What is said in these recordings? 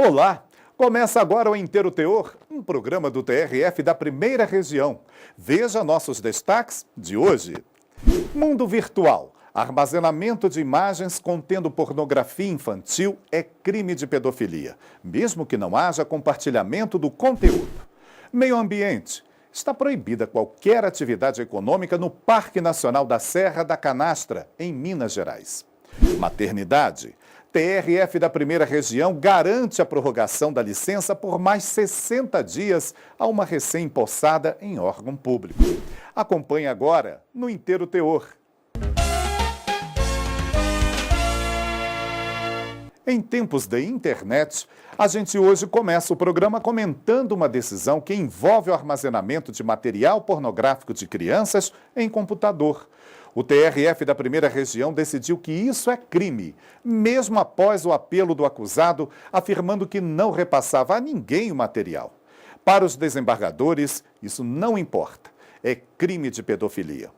Olá! Começa agora o Inteiro Teor, um programa do TRF da Primeira Região. Veja nossos destaques de hoje. Mundo virtual. Armazenamento de imagens contendo pornografia infantil é crime de pedofilia, mesmo que não haja compartilhamento do conteúdo. Meio ambiente. Está proibida qualquer atividade econômica no Parque Nacional da Serra da Canastra, em Minas Gerais. Maternidade. TRF da Primeira Região garante a prorrogação da licença por mais 60 dias a uma recém-possada em órgão público. Acompanhe agora no Inteiro Teor. Em tempos de internet, a gente hoje começa o programa comentando uma decisão que envolve o armazenamento de material pornográfico de crianças em computador. O TRF da Primeira Região decidiu que isso é crime, mesmo após o apelo do acusado afirmando que não repassava a ninguém o material. Para os desembargadores, isso não importa. É crime de pedofilia.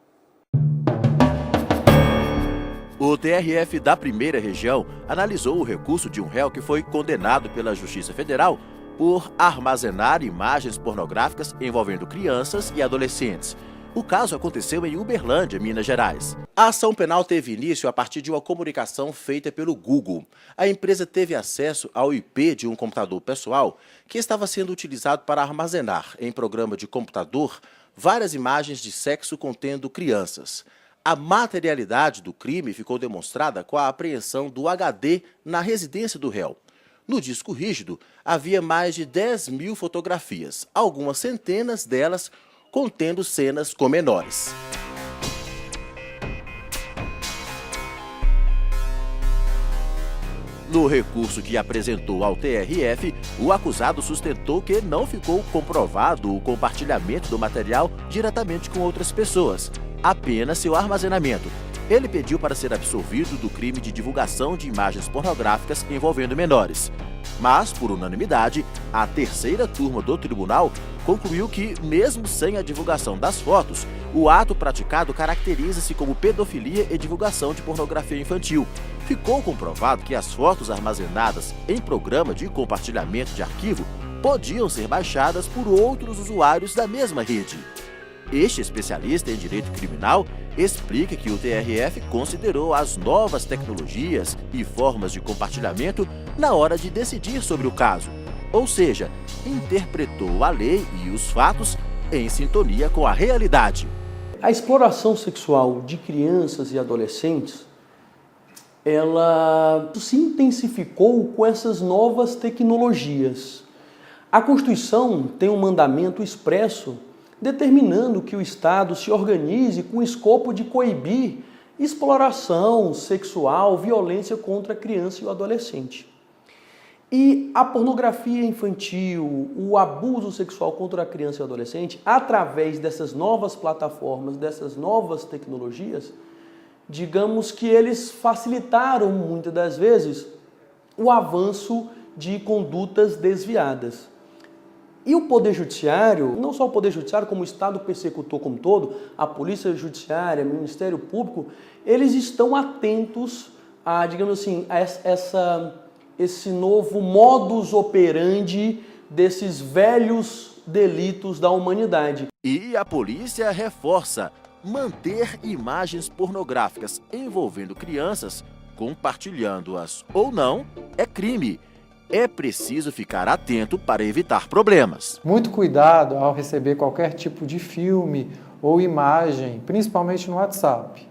O TRF da Primeira Região analisou o recurso de um réu que foi condenado pela Justiça Federal por armazenar imagens pornográficas envolvendo crianças e adolescentes. O caso aconteceu em Uberlândia, Minas Gerais. A ação penal teve início a partir de uma comunicação feita pelo Google. A empresa teve acesso ao IP de um computador pessoal que estava sendo utilizado para armazenar, em programa de computador, várias imagens de sexo contendo crianças. A materialidade do crime ficou demonstrada com a apreensão do HD na residência do réu. No disco rígido, havia mais de 10.000 fotografias, algumas centenas delas contendo cenas com menores. No recurso que apresentou ao TRF, o acusado sustentou que não ficou comprovado o compartilhamento do material diretamente com outras pessoas, apenas seu armazenamento. Ele pediu para ser absolvido do crime de divulgação de imagens pornográficas envolvendo menores. Mas, por unanimidade, a terceira turma do tribunal concluiu que, mesmo sem a divulgação das fotos, o ato praticado caracteriza-se como pedofilia e divulgação de pornografia infantil. Ficou comprovado que as fotos armazenadas em programa de compartilhamento de arquivo podiam ser baixadas por outros usuários da mesma rede. Este especialista em direito criminal explica que o TRF considerou as novas tecnologias e formas de compartilhamento na hora de decidir sobre o caso, ou seja, interpretou a lei e os fatos em sintonia com a realidade. A exploração sexual de crianças e adolescentes, ela se intensificou com essas novas tecnologias. A Constituição tem um mandamento expresso determinando que o Estado se organize com o escopo de coibir exploração sexual, violência contra a criança e o adolescente. E a pornografia infantil, o abuso sexual contra a criança e o adolescente, através dessas novas plataformas, dessas novas tecnologias, digamos que eles facilitaram muitas das vezes o avanço de condutas desviadas. E o Poder Judiciário, não só o Poder Judiciário, como o Estado persecutor como todo, a Polícia Judiciária, o Ministério Público, eles estão atentos a, digamos assim, a esse novo modus operandi desses velhos delitos da humanidade. E a polícia reforça: manter imagens pornográficas envolvendo crianças, compartilhando-as ou não, é crime. É preciso ficar atento para evitar problemas. Muito cuidado ao receber qualquer tipo de filme ou imagem, principalmente no WhatsApp.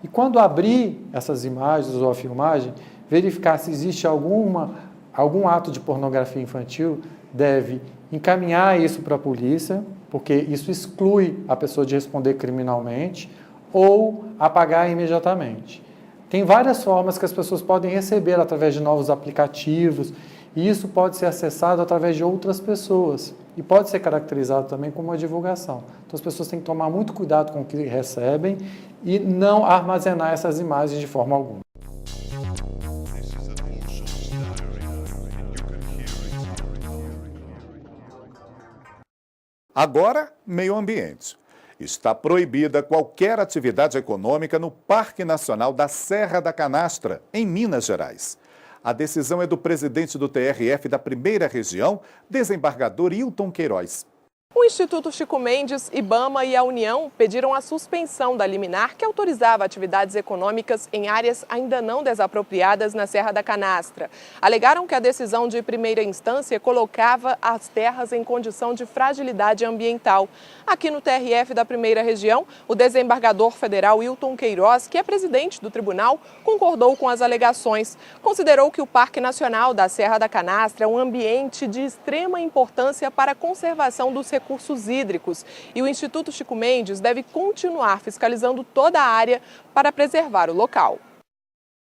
E quando abrir essas imagens ou a filmagem, verificar se existe algum ato de pornografia infantil, deve encaminhar isso para a polícia, porque isso exclui a pessoa de responder criminalmente, ou apagar imediatamente. Tem várias formas que as pessoas podem receber através de novos aplicativos, e isso pode ser acessado através de outras pessoas, e pode ser caracterizado também como uma divulgação. Então as pessoas têm que tomar muito cuidado com o que recebem e não armazenar essas imagens de forma alguma. Agora, meio ambiente. Está proibida qualquer atividade econômica no Parque Nacional da Serra da Canastra, em Minas Gerais. A decisão é do presidente do TRF da Primeira Região, desembargador Hilton Queiroz. O Instituto Chico Mendes, IBAMA e a União pediram a suspensão da liminar que autorizava atividades econômicas em áreas ainda não desapropriadas na Serra da Canastra. Alegaram que a decisão de primeira instância colocava as terras em condição de fragilidade ambiental. Aqui no TRF da Primeira Região, o desembargador federal Hilton Queiroz, que é presidente do tribunal, concordou com as alegações. Considerou que o Parque Nacional da Serra da Canastra é um ambiente de extrema importância para a conservação dos recursos hídricos e o Instituto Chico Mendes deve continuar fiscalizando toda a área para preservar o local.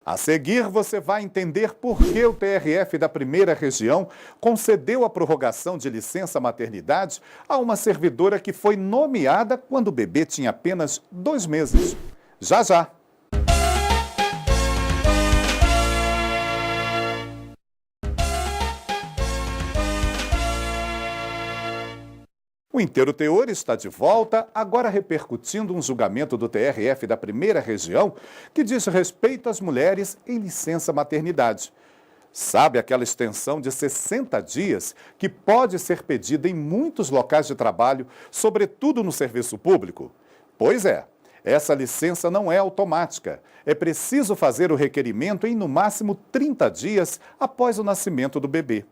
A seguir, você vai entender por que o TRF da Primeira Região concedeu a prorrogação de licença maternidade a uma servidora que foi nomeada quando o bebê tinha apenas 2 meses. Já, já. O Inteiro Teor está de volta, agora repercutindo um julgamento do TRF da Primeira Região que diz respeito às mulheres em licença maternidade. Sabe aquela extensão de 60 dias que pode ser pedida em muitos locais de trabalho, sobretudo no serviço público? Pois é, essa licença não é automática. É preciso fazer o requerimento em no máximo 30 dias após o nascimento do bebê.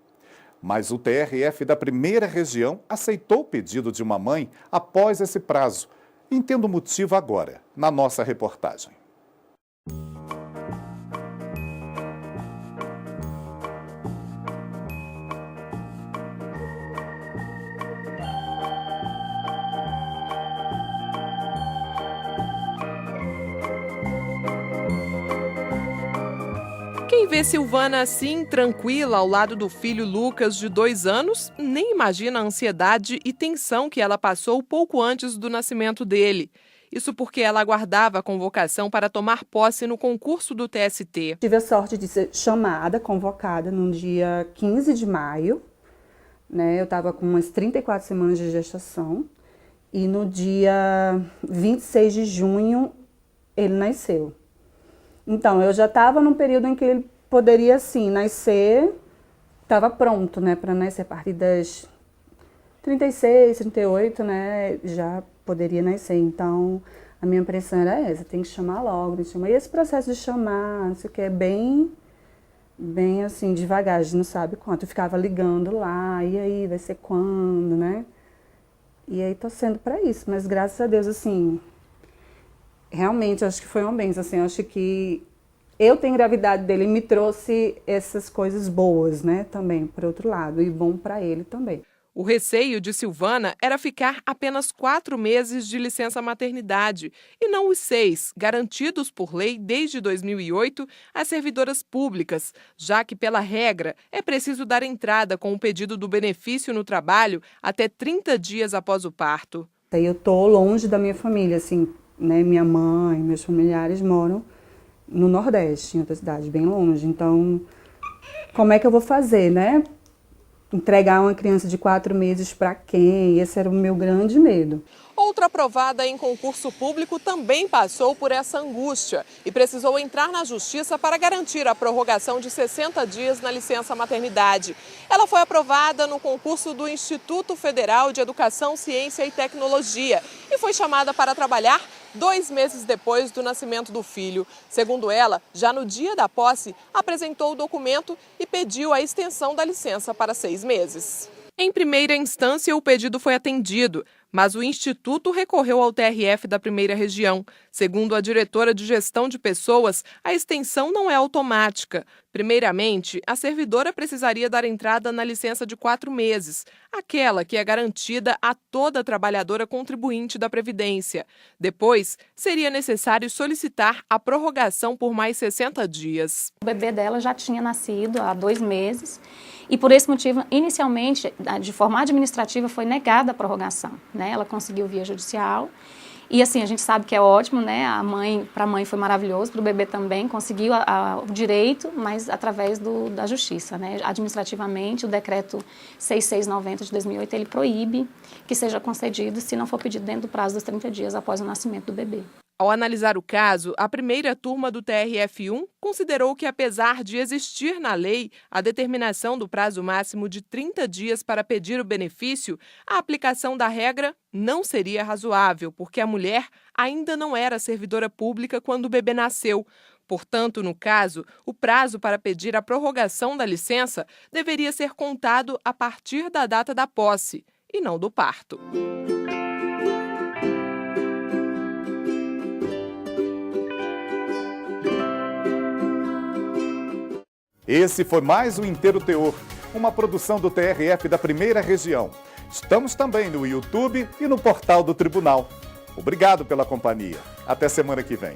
Mas o TRF da Primeira Região aceitou o pedido de uma mãe após esse prazo. Entenda o motivo agora, na nossa reportagem. Quem vê Silvana assim, tranquila, ao lado do filho Lucas, de 2 anos, nem imagina a ansiedade e tensão que ela passou pouco antes do nascimento dele. Isso porque ela aguardava a convocação para tomar posse no concurso do TST. Tive a sorte de ser convocada no dia 15 de maio. Eu estava com umas 34 semanas de gestação. E no dia 26 de junho, ele nasceu. Então, eu já estava num período em que ele poderia, sim, nascer, estava pronto, para nascer a partir das 36, 38, já poderia nascer. Então, a minha impressão era essa, tem que chamar logo, tem que chamar. E esse processo de chamar, não sei o que, é bem assim, devagar, a gente não sabe quanto. Eu ficava ligando lá, e aí, vai ser quando, E aí, torcendo para isso, mas graças a Deus, assim, realmente, acho que foi uma bênção, assim, acho que eu ter engravidado dele me trouxe essas coisas boas, também, por outro lado, e bom para ele também. O receio de Silvana era ficar apenas 4 meses de licença maternidade e não os 6, garantidos por lei desde 2008 às servidoras públicas, já que, pela regra, é preciso dar entrada com o pedido do benefício no trabalho até 30 dias após o parto. Eu estou longe da minha família, assim, minha mãe, meus familiares moram no Nordeste, em outra cidade, bem longe. Então, como é que eu vou fazer, Entregar uma criança de 4 meses para quem? Esse era o meu grande medo. Outra aprovada em concurso público também passou por essa angústia e precisou entrar na justiça para garantir a prorrogação de 60 dias na licença maternidade. Ela foi aprovada no concurso do Instituto Federal de Educação, Ciência e Tecnologia e foi chamada para trabalhar 2 meses depois do nascimento do filho. Segundo ela, já no dia da posse, apresentou o documento e pediu a extensão da licença para 6 meses. Em primeira instância, o pedido foi atendido, mas o Instituto recorreu ao TRF da Primeira Região. Segundo a diretora de Gestão de Pessoas, a extensão não é automática. Primeiramente, a servidora precisaria dar entrada na licença de 4 meses, aquela que é garantida a toda trabalhadora contribuinte da Previdência. Depois, seria necessário solicitar a prorrogação por mais 60 dias. O bebê dela já tinha nascido há 2 meses e, por esse motivo, inicialmente, de forma administrativa, foi negada a prorrogação. Ela conseguiu via judicial. E assim, a gente sabe que é ótimo, para a mãe foi maravilhoso, para o bebê também, conseguiu o direito, mas através da justiça, Administrativamente, o decreto 6690 de 2008, ele proíbe que seja concedido se não for pedido dentro do prazo dos 30 dias após o nascimento do bebê. Ao analisar o caso, a primeira turma do TRF1 considerou que, apesar de existir na lei a determinação do prazo máximo de 30 dias para pedir o benefício, a aplicação da regra não seria razoável, porque a mulher ainda não era servidora pública quando o bebê nasceu. Portanto, no caso, o prazo para pedir a prorrogação da licença deveria ser contado a partir da data da posse, e não do parto. Esse foi mais o Inteiro Teor, uma produção do TRF da Primeira Região. Estamos também no YouTube e no portal do Tribunal. Obrigado pela companhia. Até semana que vem.